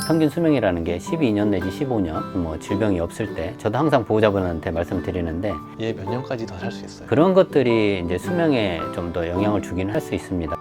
평균 수명이라는 게 12년 내지 15년 질병이 없을 때 저도 항상 보호자분한테 말씀드리는데 얘 몇 년까지 더 살 수 있어요? 그런 것들이 이제 수명에 좀 더 영향을 주긴 할 수 있습니다.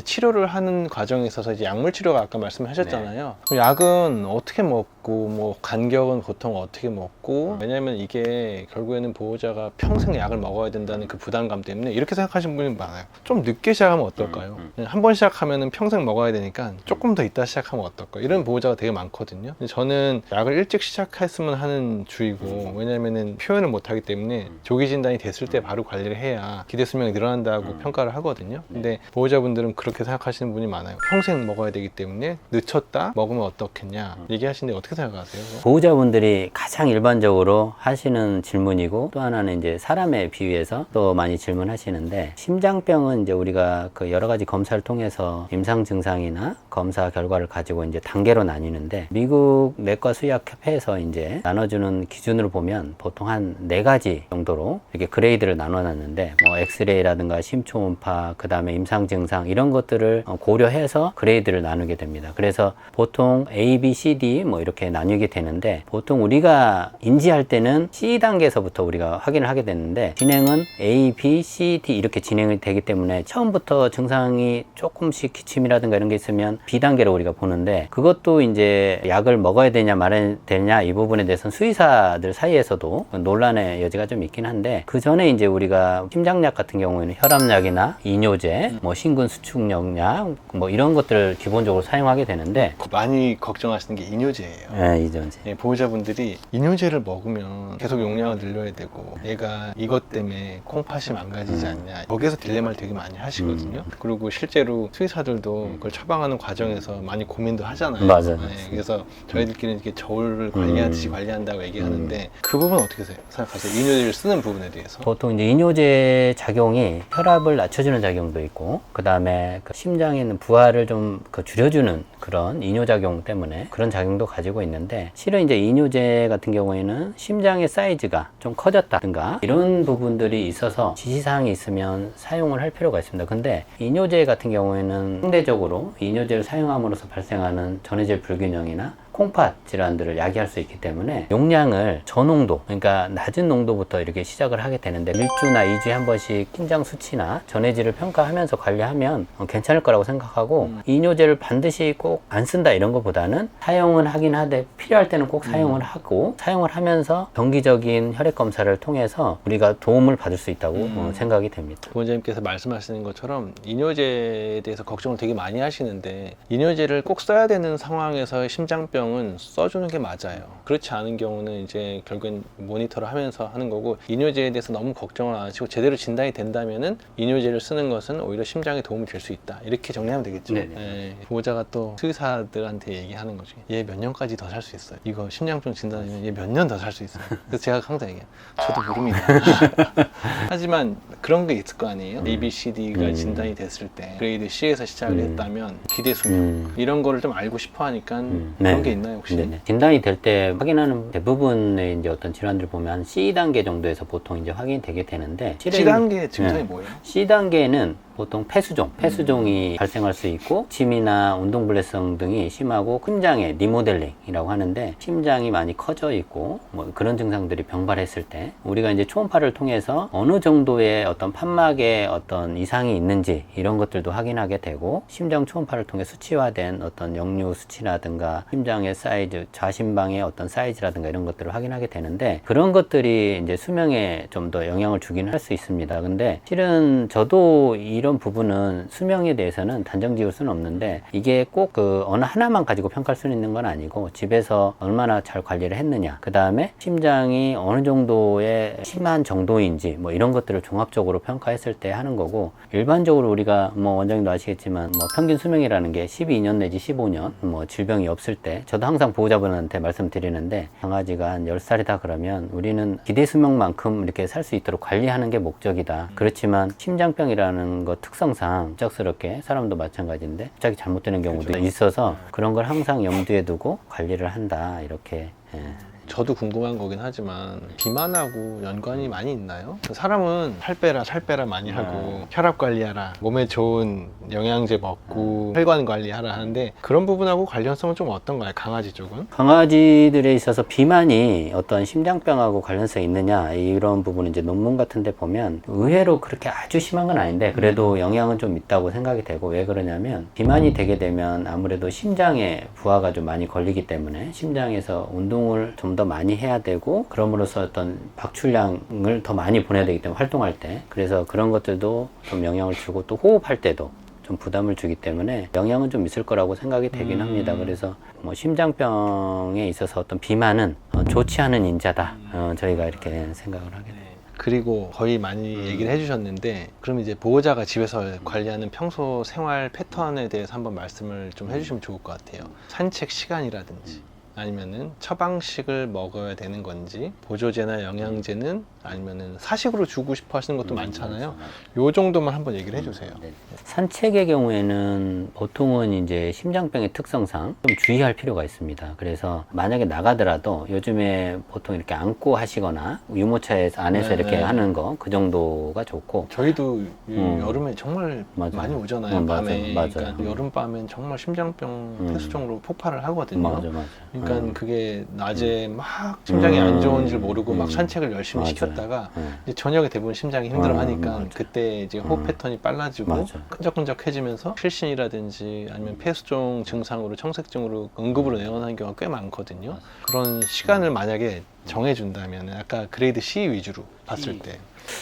치료를 하는 과정에 있어서 이제 약물 치료가 아까 말씀하셨잖아요. 그럼 약은 어떻게 먹고 뭐 간격은 보통 어떻게 먹고, 왜냐면 이게 결국에는 보호자가 평생 약을 먹어야 된다는 그 부담감 때문에 이렇게 생각하시는 분이 많아요. 좀 늦게 시작하면 어떨까요? 한 번 시작하면은 평생 먹어야 되니까 조금 더 이따 시작하면 어떨까, 이런 보호자가 되게 많거든요. 근데 저는 약을 일찍 시작했으면 하는 주의고, 왜냐면은 표현을 못 하기 때문에 조기 진단이 됐을 때 바로 관리를 해야 기대 수명이 늘어난다고 평가를 하거든요. 근데 보호자분들은 그렇게 생각하시는 분이 많아요. 평생 먹어야 되기 때문에 늦췄다 먹으면 어떻겠냐 얘기하시는데 어떻게 생각하세요? 보호자분들이 가장 일반적으로 하시는 질문이고, 또 하나는 이제 사람에 비유해서 또 많이 질문하시는데, 심장병은 이제 우리가 그 여러 가지 검사를 통해서 임상 증상이나 검사 결과를 가지고 이제 단계로 나뉘는데, 미국 내과 수의학협회에서 이제 나눠주는 기준으로 보면 보통 한 4가지 정도로 이렇게 그레이드를 나눠놨는데, 뭐 엑스레이라든가 심초음파, 그 다음에 임상 증상, 이런 것들을 고려해서 그레이드를 나누게 됩니다. 그래서 보통 A, B, C, D 뭐 이렇게 나뉘게 되는데, 보통 우리가 인지할 때는 C 단계에서부터 우리가 확인을 하게 되는데, 진행은 A, B, C, D 이렇게 진행이 되기 때문에 처음부터 증상이 조금씩 기침이라든가 이런 게 있으면 B 단계로 우리가 보는데, 그것도 이제 약을 먹어야 되냐 말아야 되냐 이 부분에 대해서는 수의사들 사이에서도 논란의 여지가 좀 있긴 한데, 그 전에 이제 우리가 심장약 같은 경우에는 혈압약이나 이뇨제, 뭐 심근 수축력약 뭐 이런 것들을 기본적으로 사용하게 되는데, 많이 걱정하시는 게 이뇨제예요. 네, 이전제. 예, 보호자분들이 이뇨제를 먹으면 계속 용량을 늘려야 되고, 얘가 이것 때문에 콩팥이 망가지지 않냐, 거기에서 딜레마를 되게 많이 하시거든요. 그리고 실제로 수의사들도 그걸 처방하는 과정에서 많이 고민도 하잖아요. 맞아요. 예, 그래서 저희들끼리는 이렇게 저울을 관리하듯이 관리한다고 얘기하는데, 그 부분 어떻게 생각하세요? 이뇨제를 쓰는 부분에 대해서? 보통 이제 이뇨제 작용이 혈압을 낮춰주는 작용도 있고, 그 다음에 심장에 있는 부하를 좀 줄여주는 그런 이뇨작용 때문에 그런 작용도 가지고 있는데, 실은 이제 이뇨제 같은 경우에는 심장의 사이즈가 좀 커졌다든가 이런 부분들이 있어서 지시사항이 있으면 사용을 할 필요가 있습니다. 근데 이뇨제 같은 경우에는 상대적으로 이뇨제를 사용함으로써 발생하는 전해질 불균형이나 콩팥 질환들을 야기할 수 있기 때문에 용량을 저농도, 그러니까 낮은 농도부터 이렇게 시작을 하게 되는데, 1주나 2주에 한 번씩 심장 수치나 전해질을 평가하면서 관리하면 괜찮을 거라고 생각하고, 이뇨제를 반드시 꼭 안 쓴다 이런 것보다는 사용은 하긴 하되 필요할 때는 꼭 사용을 하고, 사용을 하면서 정기적인 혈액 검사를 통해서 우리가 도움을 받을 수 있다고 생각이 됩니다. 부원장님께서 말씀하시는 것처럼 이뇨제에 대해서 걱정을 되게 많이 하시는데, 이뇨제를 꼭 써야 되는 상황에서 심장병은 써주는 게 맞아요. 그렇지 않은 경우는 이제 결국엔 모니터를 하면서 하는 거고, 이뇨제에 대해서 너무 걱정을 안 하시고 제대로 진단이 된다면은 이뇨제를 쓰는 것은 오히려 심장에 도움이 될 수 있다, 이렇게 정리하면 되겠죠. 네. 보호자가 또 수의사들한테 얘기하는 거죠. 얘 몇 년까지 더 살 수 있어요? 이거 심장병 진단이면 얘 몇 년 더 살 수 있어요? 그래서 제가 항상 얘기해요. 저도 모릅니다. 하지만 그런 게 있을 거 아니에요? A, B, C, D가 진단이 됐을 때 그레이드 C에서 시작을 했다면 기대 수명 이런 거를 좀 알고 싶어 하니까 그런 게 있나요 혹시? 네네. 진단이 될 때 확인하는 대부분의 이제 어떤 질환들 보면 C 단계 정도에서 보통 이제 확인이 되게 되는데, C 단계 증상이 뭐예요? C 단계는 보통 폐수종이 발생할 수 있고, 침이나 운동불내성 등이 심하고, 심장의 리모델링이라고 하는데, 심장이 많이 커져 있고 뭐 그런 증상들이 병발했을 때 우리가 이제 초음파를 통해서 어느 정도의 어떤 판막에 어떤 이상이 있는지 이런 것들도 확인하게 되고, 심장 초음파를 통해 수치화된 어떤 역류 수치라든가 심장의 사이즈, 좌심방의 어떤 사이즈라든가 이런 것들을 확인하게 되는데, 그런 것들이 이제 수명에 좀 더 영향을 주긴 할 수 있습니다. 근데 실은 저도 이런 부분은 수명에 대해서는 단정 지을 수는 없는데, 이게 꼭 어느 하나만 가지고 평가할 수는 있는 건 아니고, 집에서 얼마나 잘 관리를 했느냐, 그 다음에 심장이 어느 정도의 심한 정도인지 뭐 이런 것들을 종합적으로 평가했을 때 하는 거고, 일반적으로 우리가 뭐 원장님도 아시겠지만 뭐 평균 수명이라는 게 12년 내지 15년 뭐 질병이 없을 때, 저도 항상 보호자분한테 말씀드리는데, 강아지가 한 10살이다 그러면 우리는 기대 수명만큼 이렇게 살 수 있도록 관리하는 게 목적이다. 그렇지만 심장병이라는 것 특성상 갑작스럽게, 사람도 마찬가지인데 갑자기 잘못되는 경우도 있어서 그런 걸 항상 염두에 두고 관리를 한다, 이렇게 저도 궁금한 거긴 하지만 비만하고 연관이 많이 있나요? 사람은 살 빼라 많이 하고 혈압 관리하라, 몸에 좋은 영양제 먹고 혈관 관리하라 하는데 그런 부분하고 관련성은 좀 어떤가요? 강아지 쪽은? 강아지들에 있어서 비만이 어떤 심장병하고 관련성이 있느냐 이런 부분은 이제 논문 같은 데 보면 의외로 그렇게 아주 심한 건 아닌데 그래도 영향은 좀 있다고 생각이 되고, 왜 그러냐면 비만이 되게 되면 아무래도 심장에 부하가 좀 많이 걸리기 때문에 심장에서 운동을 좀 더 많이 해야 되고, 그럼으로써 어떤 박출량을 더 많이 보내야 되기 때문에 활동할 때, 그래서 그런 것들도 좀 영향을 주고, 또 호흡할 때도 좀 부담을 주기 때문에 영향은 좀 있을 거라고 생각이 되긴 합니다. 그래서 뭐 심장병에 있어서 어떤 비만은 좋지 않은 인자다, 저희가 이렇게 생각을 하게 돼요. 그리고 거의 많이 얘기를 해주셨는데, 그럼 이제 보호자가 집에서 관리하는 평소 생활 패턴에 대해서 한번 말씀을 좀 해주시면 좋을 것 같아요. 산책 시간이라든지 아니면은 처방식을 먹어야 되는 건지, 보조제나 영양제는 아니면은 사식으로 주고 싶어 하시는 것도 많잖아요. 요 정도만 한번 얘기를 해주세요. 네. 산책의 경우에는 보통은 이제 심장병의 특성상 좀 주의할 필요가 있습니다. 그래서 만약에 나가더라도 요즘에 보통 이렇게 안고 하시거나 유모차에서 안에서 이렇게 하는 거, 그 정도가 좋고. 저희도 여름에 정말 맞아요. 많이 오잖아요. 밤에. 맞아요. 그러니까 여름밤엔 정말 심장병 폐수종으로 폭발을 하거든요. 맞아. 그러니까 그게 낮에 막 심장이 안 좋은 줄 모르고 막 산책을 열심히 맞아요. 시켰다가 이제 저녁에 대부분 심장이 힘들어하니까 맞아. 그때 이제 호흡 패턴이 빨라지고 맞아. 끈적끈적해지면서 실신이라든지 아니면 폐수종 증상으로 청색증으로 응급으로 내원하는 경우가 꽤 많거든요. 그런 시간을 만약에 정해준다면 아까 그레이드 C 위주로 봤을 때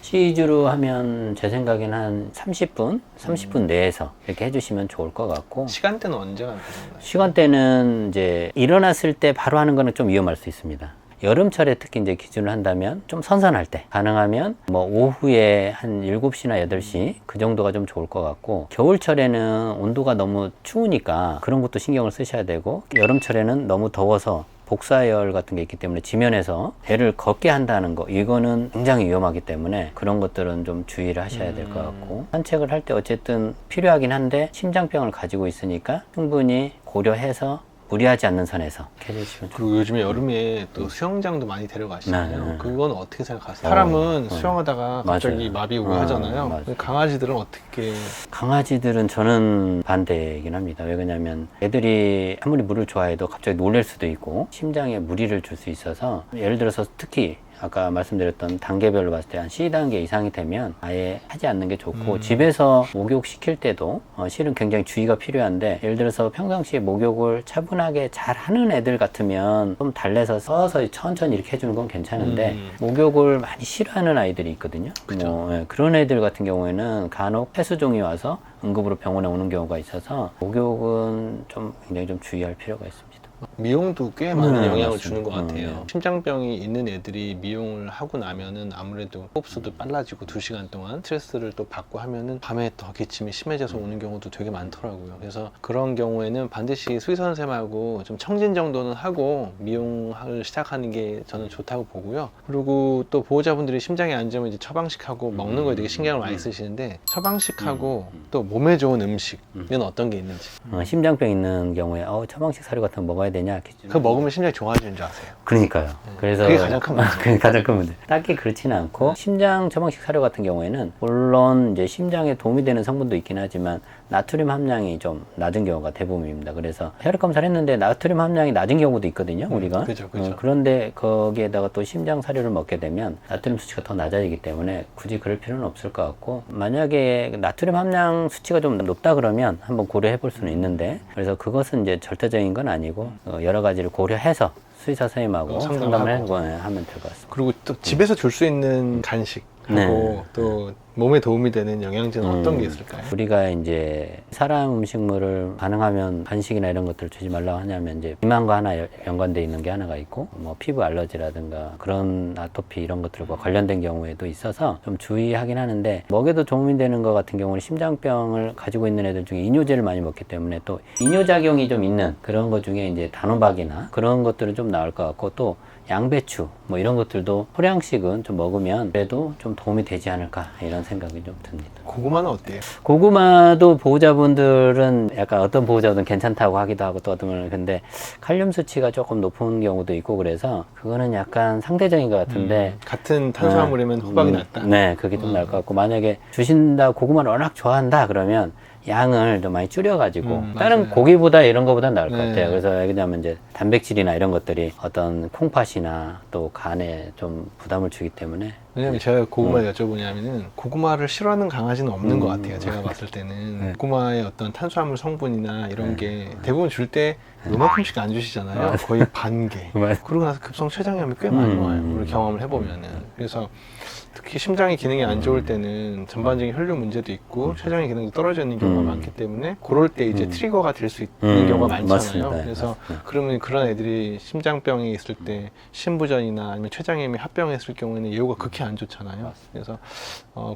시주로 하면 제 생각엔 한 30분 내에서 이렇게 해주시면 좋을 것 같고, 시간대는 언제가 되나요? 시간대는 이제 일어났을 때 바로 하는 거는 좀 위험할 수 있습니다. 여름철에 특히 이제 기준을 한다면 좀 선선할 때, 가능하면 뭐 오후에 한 7시나 8시 그 정도가 좀 좋을 것 같고, 겨울철에는 온도가 너무 추우니까 그런 것도 신경을 쓰셔야 되고, 여름철에는 너무 더워서 복사열 같은 게 있기 때문에 지면에서 배를 걷게 한다는 거, 이거는 굉장히 위험하기 때문에 그런 것들은 좀 주의를 하셔야 될 것 같고, 산책을 할 때 어쨌든 필요하긴 한데 심장병을 가지고 있으니까 충분히 고려해서 무리하지 않는 선에서 해주시면 좋겠습니다. 그리고 요즘에 여름에 또 수영장도 많이 데려가시잖아요. 네. 그건 어떻게 생각하세요? 사람은 수영하다가 갑자기 맞아요. 마비 오고 하잖아요. 맞아요. 강아지들은 어떻게? 강아지들은 저는 반대이긴 합니다. 왜 그러냐면 애들이 아무리 물을 좋아해도 갑자기 놀랄 수도 있고 심장에 무리를 줄 수 있어서, 예를 들어서 특히 아까 말씀드렸던 단계별로 봤을 때 한 C단계 이상이 되면 아예 하지 않는 게 좋고, 집에서 목욕 시킬 때도 실은 굉장히 주의가 필요한데, 예를 들어서 평상시에 목욕을 차분하게 잘 하는 애들 같으면 좀 달래서 서서히 천천히 이렇게 해주는 건 괜찮은데, 목욕을 많이 싫어하는 아이들이 있거든요. 그런 애들 같은 경우에는 간혹 폐수종이 와서 응급으로 병원에 오는 경우가 있어서 목욕은 좀 굉장히 좀 주의할 필요가 있습니다. 미용도 꽤 많은 영향을 맞습니다. 주는 것 같아요. 네. 심장병이 있는 애들이 미용을 하고 나면은 아무래도 호흡수도 빨라지고 2시간 동안 스트레스를 또 받고 하면은 밤에 더 기침이 심해져서 오는 경우도 되게 많더라고요. 그래서 그런 경우에는 반드시 수의선생님하고 좀 청진 정도는 하고 미용을 시작하는 게 저는 좋다고 보고요. 그리고 또 보호자분들이 심장이 안 좋으면 이제 처방식하고 먹는 거에 되게 신경을 많이 쓰시는데, 처방식하고 또 몸에 좋은 음식은 어떤 게 있는지. 심장병 있는 경우에 처방식 사료 같은 거 먹어야 되냐? 그거 먹으면 심장이 좋아지는 줄 아세요? 그러니까요. 그래서 그게 가장 큰 문제. 그게 가장 큰 문제. 딱히 그렇지는 않고, 심장 처방식 사료 같은 경우에는 물론 이제 심장에 도움이 되는 성분도 있긴 하지만 나트륨 함량이 좀 낮은 경우가 대부분입니다. 그래서 혈액 검사를 했는데 나트륨 함량이 낮은 경우도 있거든요, 우리가. 그죠. 그런데 거기에다가 또 심장 사료를 먹게 되면 나트륨 수치가 더 낮아지기 때문에 굳이 그럴 필요는 없을 것 같고, 만약에 나트륨 함량 수치가 좀 높다 그러면 한번 고려해 볼 수는 있는데, 그래서 그것은 이제 절대적인 건 아니고 여러 가지를 고려해서 수의사 선생님하고 상담을 하면 될 것 같습니다. 그리고 또 집에서 줄 수 있는 간식하고 또 몸에 도움이 되는 영양제는 어떤 게 있을까요? 우리가 이제 사람 음식물을 가능하면 간식이나 이런 것들을 주지 말라고 하냐면, 이제 비만과 하나 연관되어 있는 게 하나가 있고, 뭐 피부 알러지라든가 그런 아토피 이런 것들과 관련된 경우에도 있어서 좀 주의하긴 하는데, 먹여도 도움이 되는 것 같은 경우는 심장병을 가지고 있는 애들 중에 이뇨제를 많이 먹기 때문에 또 이뇨작용이 좀 있는 그런 것 중에 이제 단호박이나 그런 것들은 좀 나을 것 같고, 또 양배추 뭐 이런 것들도 소량씩은 좀 먹으면 그래도 좀 도움이 되지 않을까 이런 생각이 좀 듭니다. 고구마는 어때요? 고구마도 보호자분들은 약간 어떤 보호자분들은 괜찮다고 하기도 하고 또 어떤 분은 근데 칼륨 수치가 조금 높은 경우도 있고 그래서 그거는 약간 상대적인 것 같은데 같은 탄수화물이면 호박이 낫다? 네, 그게 좀 나을 것 같고 만약에 주신다 고구마를 워낙 좋아한다 그러면 양을 좀 많이 줄여가지고 다른 맞아요. 고기보다 이런 거보다 나을 것 네. 같아요. 그래서 왜냐하면 이제 단백질이나 이런 것들이 어떤 콩팥이나 또 간에 좀 부담을 주기 때문에 왜냐면 제가 고구마를 여쭤보냐면은 고구마를 싫어하는 강아지는 없는 것 같아요. 제가 봤을 때는 네. 고구마의 어떤 탄수화물 성분이나 이런 게 대부분 줄 때 요만큼씩 안 주시잖아요. 거의 반 개. 맞아요. 그러고 나서 급성 췌장염이 꽤 많이 와요. 우리 경험을 해보면은. 그래서 특히 심장의 기능이 안 좋을 때는 전반적인 혈류 문제도 있고 췌장의 기능도 떨어져 있는 경우가 많기 때문에 그럴 때 이제 트리거가 될 수 있는 경우가 많잖아요. 맞습니다. 그래서 맞습니다. 그러면 그런 애들이 심장병이 있을 때 신부전이나 아니면 췌장염이 합병했을 경우에는 예후가 극히 안 좋잖아요. 그래서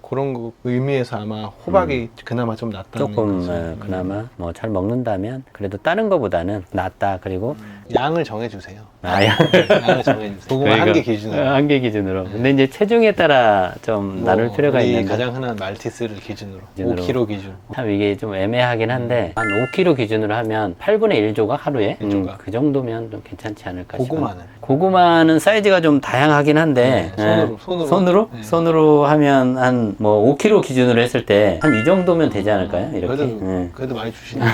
그런 의미에서 아마 호박이 그나마 좀 낫다는 조금 거죠. 그나마 뭐 잘 먹는다면 그래도 다른 거보다는 낫다. 그리고 양을 정해주세요. 아, 양을 정해주세요. 고구마 한 개 기준으로. 한 개 기준으로. 근데 이제 체중에 따라 좀 나눌 필요가 우리 있는데 가장 흔한 말티스를 기준으로. 기준으로. 5kg 기준. 참 이게 좀 애매하긴 한데 한 5kg 기준으로 하면 8분의 1조각 하루에 1조각. 그 정도면 좀 괜찮지 않을까 싶어요. 고구마는? 고구마는 사이즈가 좀 다양하긴 한데 네, 손으로. 네. 손으로 하면 한 뭐 5kg 기준으로 했을 때 한 이 정도면 되지 않을까요? 이렇게. 그래도 많이 주시네요.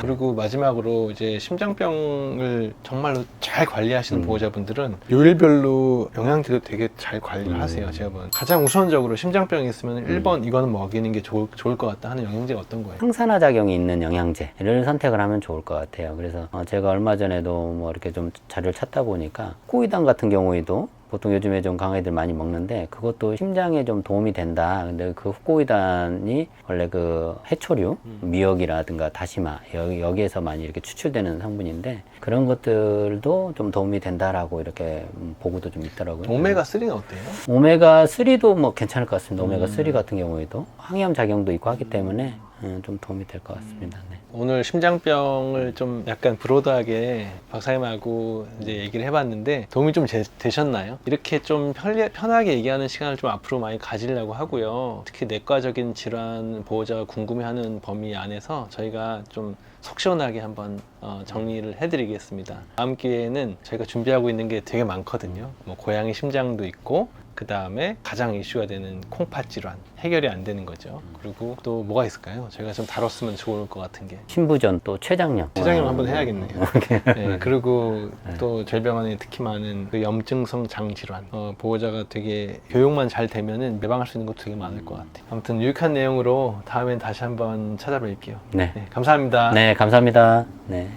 그리고 마지막으로 이제 심장병을 정말로 잘 관리하시는 보호자분들은 요일별로 영양제도 되게 잘 관리를 하세요. 제가 보면 가장 우선적으로 심장병이 있으면 1번 이거는 먹이는 게 좋을 것 같다 하는 영양제가 어떤 거예요? 항산화 작용이 있는 영양제를 선택을 하면 좋을 것 같아요. 그래서 제가 얼마 전에도 뭐 이렇게 좀 자료를 찾다 보니까 코이단 같은 경우에도 보통 요즘에 좀 강아지들 많이 먹는데 그것도 심장에 좀 도움이 된다. 근데 그 후코이단이 원래 그 해초류, 미역이라든가 다시마 여기에서 많이 이렇게 추출되는 성분인데 그런 것들도 좀 도움이 된다라고 이렇게 보고도 좀 있더라고요. 오메가3는 어때요? 오메가3도 뭐 괜찮을 것 같습니다. 오메가3 같은 경우에도 항염 작용도 있고 하기 때문에 좀 도움이 될 것 같습니다. 네. 오늘 심장병을 좀 약간 브로드하게 박사님하고 이제 얘기를 해봤는데 도움이 좀 되셨나요? 이렇게 좀 편하게 얘기하는 시간을 좀 앞으로 많이 가지려고 하고요. 특히 내과적인 질환 보호자가 궁금해하는 범위 안에서 저희가 좀 속 시원하게 한번 정리를 해드리겠습니다. 다음 기회에는 저희가 준비하고 있는 게 되게 많거든요. 뭐 고양이 심장도 있고 그 다음에 가장 이슈가 되는 콩팥 질환 해결이 안 되는 거죠. 그리고 또 뭐가 있을까요? 저희가 좀 다뤘으면 좋을 것 같은 게 신부전 또 췌장염. 췌장염 한번 해야겠네요. 네, 그리고 또 저희 병원에 특히 많은 그 염증성 장 질환 보호자가 되게 교육만 잘 되면은 예방할 수 있는 것도 되게 많을 것 같아요. 아무튼 유익한 내용으로 다음엔 다시 한번 찾아뵐게요. 네. 네, 감사합니다. 네, 감사합니다. 네.